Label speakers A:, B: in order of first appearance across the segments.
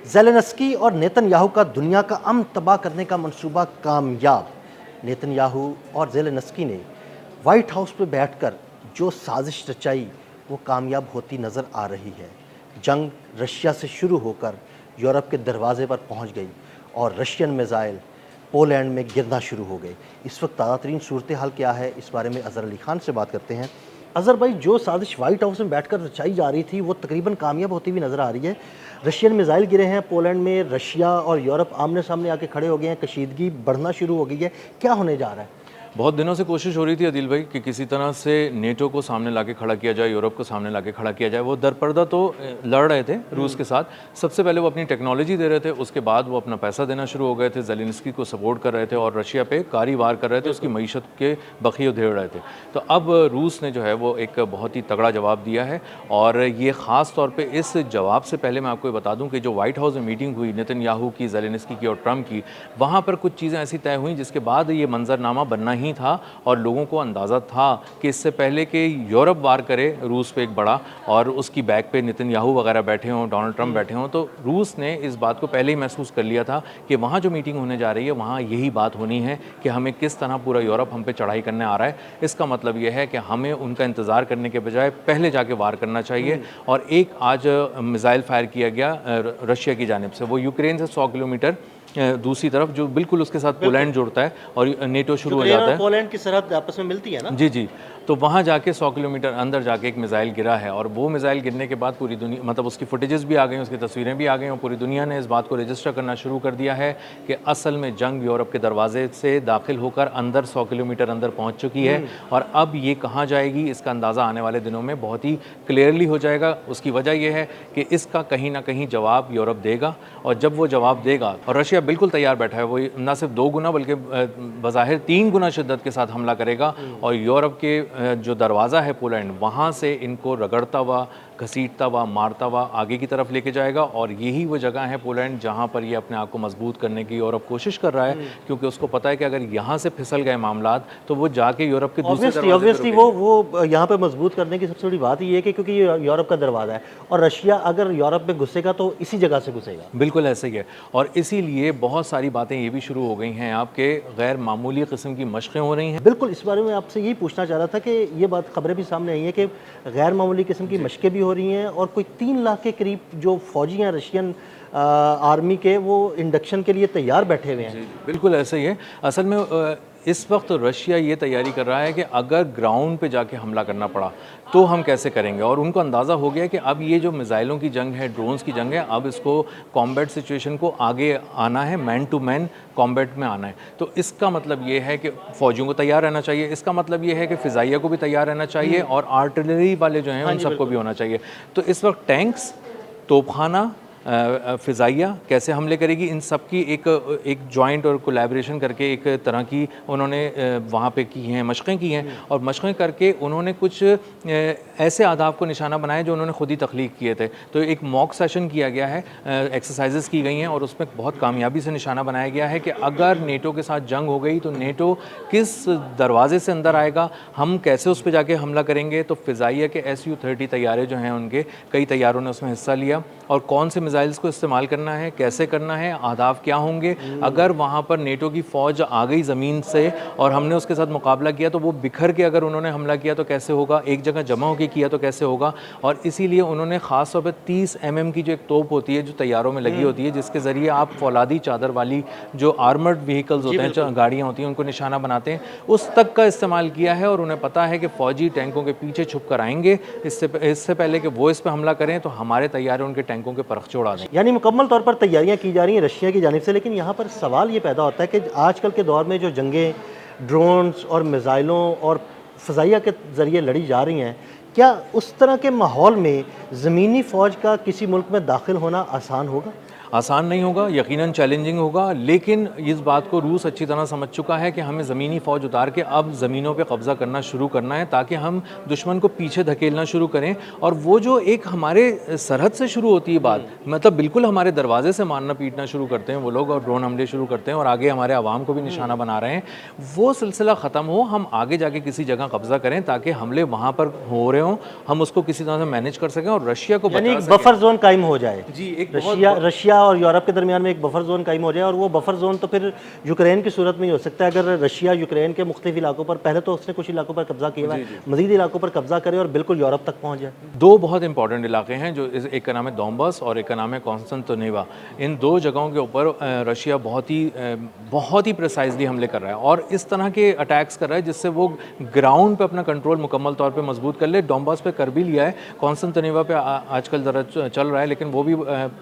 A: Zelensky और Netanyahu का दुनिया का अमन तबाह करने का मंसूबा कामयाब। नेतन्याहू और ज़ेलेंस्की ने वाइट हाउस पर बैठकर जो साजिश रचाई वो कामयाब होती नज़र आ रही है। जंग रशिया से शुरू होकर यूरोप के दरवाजे पर पहुंच गई और रशियन मिसाइल पोलैंड में गिरना शुरू हो गए। इस वक्त ताज़ा तरीन सूरत हाल क्या है, इस बारे में अज़हर अली खान से बात करते हैं। अज़हर भाई, जो साजिश वाइट हाउस में बैठकर रचाई जा रही थी वो तकरीबन कामयाब होती हुई नज़र आ रही है। रशियन मिसाइल गिरे हैं पोलैंड में, रशिया और यूरोप आमने सामने आके खड़े हो गए हैं, कशीदगी बढ़ना शुरू हो गई है। क्या होने जा रहा है?
B: बहुत दिनों से कोशिश हो रही थी अदिल भाई कि किसी तरह से नेटो को सामने लाके खड़ा किया जाए, यूरोप को सामने लाके खड़ा किया जाए। वो दरपर्दा तो लड़ रहे थे रूस के साथ। सबसे पहले वो अपनी टेक्नोलॉजी दे रहे थे, उसके बाद वो अपना पैसा देना शुरू हो गए थे, ज़ेलेंस्की को सपोर्ट कर रहे थे और रशिया पे कारी वार कर रहे थे, उसकी मईशत के बखिए उधेड़ रहे थे। तो अब रूस ने जो है वो एक बहुत ही तगड़ा जवाब दिया है। और ये ख़ास तौर पर इस जवाब से पहले मैं आपको बता दूँ कि जो वाइट हाउस में मीटिंग हुई नेतन्याहू की, ज़ेलेंस्की की और ट्रम्प की, वहाँ पर कुछ चीज़ें ऐसी तय हुई जिसके बाद ये मंजरनामा बनना ही था। और लोगों को अंदाज़ा था कि इससे पहले कि यूरोप वार करे रूस पे एक बड़ा और उसकी बैक पे नेतन्याहू वगैरह बैठे हों, डोनाल्ड ट्रंप बैठे हों, तो रूस ने इस बात को पहले ही महसूस कर लिया था कि वहाँ जो मीटिंग होने जा रही है वहाँ यही बात होनी है कि हमें किस तरह पूरा यूरोप हम पे चढ़ाई करने आ रहा है। इसका मतलब ये है कि हमें उनका इंतज़ार करने के बजाय पहले जाके वार करना चाहिए। और एक आज मिसाइल फायर किया गया रशिया की जानिब से, वो यूक्रेन से 100 किलोमीटर दूसरी तरफ, जो बिल्कुल उसके साथ पोलैंड जुड़ता है और नेटो शुरू हो जाता है।
A: पोलैंड की सरहद आपस में मिलती है ना?
B: जी जी। तो वहाँ जाके 100 किलोमीटर अंदर जाके एक मिसाइल गिरा है और वो मिसाइल गिरने के बाद पूरी दुनिया, मतलब उसकी फुटेजेस भी आ गई, उसकी तस्वीरें भी आ गई और पूरी दुनिया ने इस बात को रजिस्टर करना शुरू कर दिया है कि असल में जंग यूरोप के दरवाजे से दाखिल होकर अंदर 100 किलोमीटर अंदर पहुँच चुकी है। और अब ये कहाँ जाएगी इसका अंदाज़ा आने वाले दिनों में बहुत ही क्लियरली हो जाएगा। उसकी वजह यह है कि इसका कहीं ना कहीं जवाब यूरोप देगा और जब वो जवाब देगा, और रशिया बिल्कुल तैयार बैठा है, वो ना सिर्फ 2 गुना बल्कि बज़ाहिर 3 गुना शिद्दत के साथ हमला करेगा और यूरोप के जो दरवाज़ा है पोलैंड, वहाँ से इनको रगड़ता हुआ, घसीटता हुआ, मारता हुआ आगे की तरफ लेके जाएगा। और यही वो जगह है पोलैंड जहाँ पर ये अपने आप को मजबूत करने की यूरोप कोशिश कर रहा है, क्योंकि उसको पता है कि अगर यहाँ से फिसल गए मामलात तो वो जाके यूरोप के दूसरे
A: ऑब्वियसली वो यहाँ पे मजबूत करने की सबसे बड़ी बात ये है कि क्योंकि ये यूरोप का दरवाज़ा है और रशिया अगर यूरोप में घुसेगा तो इसी जगह से घुसेगा।
B: बिल्कुल ऐसे ही है। और इसीलिए बहुत सारी बातें ये भी शुरू हो गई हैं, आपके गैर मामूली किस्म की मशक़ें हो रही हैं।
A: बिल्कुल, इस बारे में आपसे यही पूछना चाह रहा था कि ये बात, खबरें भी सामने आई हैं कि गैर मामूली किस्म की मशक़ें भी हो रही हैं और कोई 3 लाख के करीब जो फ़ौजी हैं रशियन आर्मी के, वो इंडक्शन के लिए तैयार बैठे हुए हैं।
B: बिल्कुल ऐसे ही है। असल में इस वक्त रशिया ये तैयारी कर रहा है कि अगर ग्राउंड पे जाके हमला करना पड़ा तो हम कैसे करेंगे। और उनको अंदाज़ा हो गया कि अब ये जो मिसाइलों की जंग है, ड्रोन्स की जंग है, अब इसको कॉम्बैट सिचुएशन को आगे आना है, मैन टू मैन कॉम्बैट में आना है। तो इसका मतलब ये है कि फ़ौजियों को तैयार रहना चाहिए, इसका मतलब ये है कि फ़िज़ाइया को भी तैयार रहना चाहिए और आर्टिलरी वाले जो हैं उन सबको भी होना चाहिए। तो इस वक्त टैंक्स, तोपखाना, फ़िज़ाइया कैसे हमले करेगी, इन सब की एक जॉइंट और कोलैबोरेशन करके एक तरह की उन्होंने वहाँ पे की हैं, मशक़ें की हैं। और मशक़ें करके उन्होंने कुछ ऐसे आदाब को निशाना बनाया जो उन्होंने ख़ुद ही तख्लीक किए थे। तो एक मॉक सेशन किया गया है, एक्सरसाइजेस की गई हैं और उसमें बहुत कामयाबी से निशाना बनाया गया है कि अगर नेटो के साथ जंग हो गई तो नेटो किस दरवाज़े से अंदर आएगा, हम कैसे उस पर जाके हमला करेंगे। तो फ़िज़ाइया के Su-30 तैयारे जो हैं उनके कई तैयारों ने उसमें हिस्सा लिया और कौन से मिसाइल्स को इस्तेमाल करना है, कैसे करना है, आदाब क्या होंगे। अगर वहाँ पर नेटो की फ़ौज आ गई ज़मीन से और हमने उसके साथ मुकाबला किया तो वो बिखर के अगर उन्होंने हमला किया तो कैसे होगा, एक जगह जमा होकर किया तो कैसे होगा। और इसीलिए उन्होंने ख़ास तौर पर 30 mm की जो एक तोप होती है जो तैयारों में लगी होती है, जिसके ज़रिए आप फौलादी चादर वाली जो आर्मर्ड व्हीकल्स होते हैं, गाड़ियाँ होती हैं, उनको निशाना बनाते हैं, उस तक का इस्तेमाल किया है। और उन्हें पता है कि फ़ौजी टैंकों के पीछे छुप कर आएंगे, इससे पहले कि वो इस पर हमला करें तो हमारे तैयारे उनके टैंकों के परख छोड़ा दें।
A: यानी मुकम्मल तौर पर तैयारियां की जा रही हैं रशिया की जानिब से। लेकिन यहाँ पर सवाल ये पैदा होता है कि आजकल के दौर में जो जंगें ड्रोन्स और मिसाइलों और फ़ज़ाइया के ज़रिए लड़ी जा रही हैं, क्या उस तरह के माहौल में ज़मीनी फ़ौज का किसी मुल्क में दाखिल होना आसान होगा?
B: आसान नहीं होगा, यकीनन चैलेंजिंग होगा, लेकिन इस बात को रूस अच्छी तरह समझ चुका है कि हमें ज़मीनी फ़ौज उतार के अब ज़मीनों पे कब्ज़ा करना शुरू करना है ताकि हम दुश्मन को पीछे धकेलना शुरू करें। और वो जो एक हमारे सरहद से शुरू होती है बात, मतलब बिल्कुल हमारे दरवाजे से मारना पीटना शुरू करते हैं वो लोग और ड्रोन हमले शुरू करते हैं और आगे हमारे आवाम को भी निशाना बना रहे हैं, वो सिलसिला ख़त्म हो, हम आगे जाके किसी जगह कब्ज़ा करें ताकि हमले वहाँ पर हो रहे हों, हम उसको किसी तरह से मैनेज कर सकें और रशिया को
A: यानी एक बफर जोन कायम हो जाए।
B: जी, एक
A: रशिया रशिया और यूरोप के दरमियान में एक बफर जोन कायम हो जाए, और वो बफर जोन तो फिर यूक्रेन की सूरत में ही हो सकता है अगर रशिया यूक्रेन के मुख्तलिफ इलाकों पर, पहले तो उसने कुछ इलाकों पर कब्जा किया हुआ है, मजीद इलाकों पर कब्जा करे और बिल्कुल यूरोप तक पहुँच जाए।
B: दो बहुत इंपॉर्टेंट इलाके हैं जो एक का नाम है डोंबास और एक का नाम है कॉन्स्टेंटिनोवा। इन दो जगहों के ऊपर रशिया बहुत ही प्रिसाइजली हमले कर रहा है और इस तरह के अटैक्स कर रहा है जिससे वो ग्राउंड पे अपना कंट्रोल मुकम्मल तौर पे मजबूत कर ले। डोंबास पे कर भी लिया है, कॉन्स्टेंटिनोवा पे आजकल ज़रा चल रहा है, लेकिन वो भी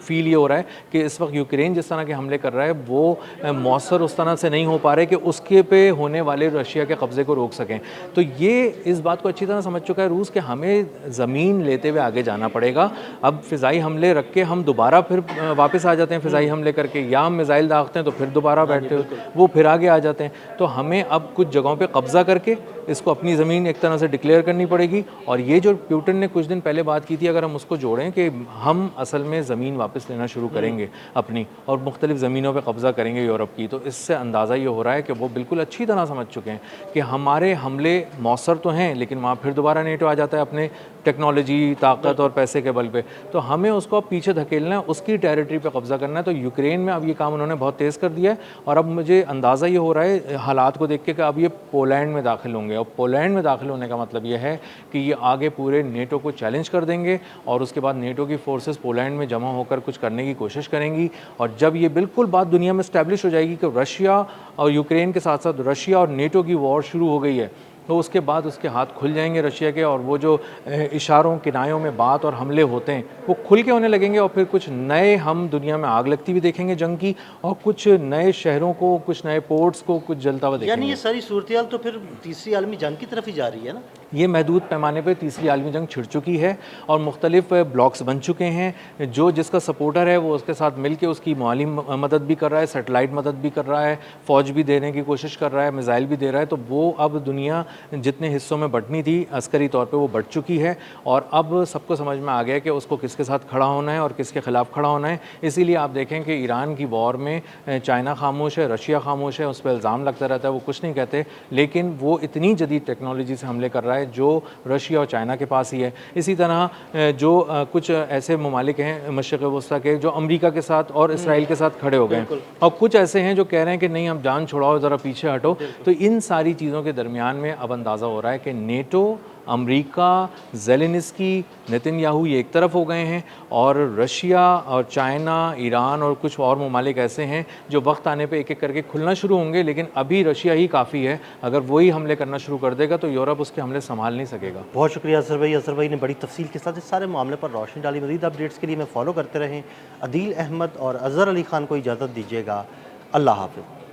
B: फील ये हो रहा है कि इस वक्त यूक्रेन जिस तरह के हमले कर रहा है वो मौसर उस तरह से नहीं हो पा रहे कि उसके पे होने वाले रशिया के कब्ज़े को रोक सकें। तो ये इस बात को अच्छी तरह समझ चुका है रूस कि हमें ज़मीन लेते हुए आगे जाना पड़ेगा। अब फ़िज़ाई हमले रख के हम दोबारा फिर वापस आ जाते हैं फ़िज़ाई हमले करके, या हम मिसाइल दागते हैं तो फिर दोबारा बैठते हो वो फिर आगे आ जाते हैं। तो हमें अब कुछ जगहों पे कब्ज़ा करके इसको अपनी ज़मीन एक तरह से डिक्लेयर करनी पड़ेगी। और ये जो पुतिन ने कुछ दिन पहले बात की थी, अगर हम उसको जोड़ें कि हम असल में ज़मीन वापस लेना शुरू करेंगे अपनी और मुख्तलिफ़ ज़मीनों पे कब्ज़ा करेंगे यूरोप की, तो इससे अंदाज़ा ये हो रहा है कि वो बिल्कुल अच्छी तरह समझ चुके हैं कि हमारे हमले मौसर तो हैं, लेकिन वहाँ फिर दोबारा नेटो आ जाता है अपने टेक्नोलॉजी, ताकत और पैसे के बल पे, तो हमें उसको अब पीछे धकेलना है, उसकी टेरिटरी पे कब्ज़ा करना है। तो यूक्रेन में अब ये काम उन्होंने बहुत तेज़ कर दिया है और अब मुझे अंदाज़ा ये हो रहा है हालात को देख के कि अब ये पोलैंड में दाखिल होंगे। और पोलैंड में दाखिल होने का मतलब ये है कि ये आगे पूरे नेटो को चैलेंज कर देंगे और उसके बाद नेटो की फोर्सेस पोलैंड में जमा होकर कुछ करने की कोशिश करेंगी। और जब ये बिल्कुल बात दुनिया में इस्टेब्लिश हो जाएगी कि रशिया और यूक्रेन के साथ साथ रशिया और नेटो की वॉर शुरू हो गई है, तो उसके बाद उसके हाथ खुल जाएंगे रशिया के, और वो जो इशारों किनायों में बात और हमले होते हैं वो खुल के होने लगेंगे। और फिर कुछ नए हम दुनिया में आग लगती भी देखेंगे जंग की, और कुछ नए शहरों को, कुछ नए पोर्ट्स को कुछ जलता हुआ देखेंगे।
A: यानी ये सारी सूरत तो फिर तीसरी आलमी जंग की तरफ ही जा रही है ना?
B: ये महदूद पैमाने पर तीसरी आलमी जंग छिड़ चुकी है और मुख्तलिफ ब्लॉक्स बन चुके हैं। जो जिसका सपोर्टर है वो उसके साथ मिल के उसकी माली मदद भी कर रहा है, सेटेलाइट मदद भी कर रहा है, फ़ौज भी देने की कोशिश कर रहा है, मिसाइल भी दे रहा है। तो वो अब दुनिया जितने हिस्सों में बंटनी थी अस्करी तौर पे वो बंट चुकी है और अब सबको समझ में आ गया कि उसको किसके साथ खड़ा होना है और किसके ख़िलाफ़ खड़ा होना है। इसीलिए आप देखें कि ईरान की वॉर में चाइना खामोश है, रशिया खामोश है, उस पर इल्ज़ाम लगता रहता है, वो कुछ नहीं कहते, लेकिन वो इतनी जदीद टेक्नोलॉजी से हमले कर रहा है जो रशिया और चाइना के पास ही है। इसी तरह जो कुछ ऐसे ममालिक हैं मशरिक़ वस्ता के जो अमेरिका के साथ और इसराइल के साथ खड़े हो गए हैं, और कुछ ऐसे हैं जो कह रहे हैं कि नहीं, हम जान छुड़ाओ, ज़रा पीछे हटो। तो इन सारी चीज़ों के दरमियान में अब अंदाज़ा हो रहा है कि नेटो, अमेरिका, ज़ेलेनिस्की, नेतन्याहू ये एक तरफ हो गए हैं और रशिया और चाइना, ईरान और कुछ और ममालिक ऐसे हैं जो वक्त आने पे एक एक करके खुलना शुरू होंगे। लेकिन अभी रशिया ही काफ़ी है, अगर वही हमले करना शुरू कर देगा तो यूरोप उसके हमले संभाल नहीं सकेगा।
A: बहुत शुक्रिया असर भाई। असर भाई ने बड़ी तफसील के साथ इस सारे मामले पर रोशनी डाली। मज़ीद अपडेट्स के लिए मैं फॉलो करते रहें। अदील अहमद और अज़हर अली ख़ान को इजाज़त दीजिएगा। अल्लाह हाफ़िज़।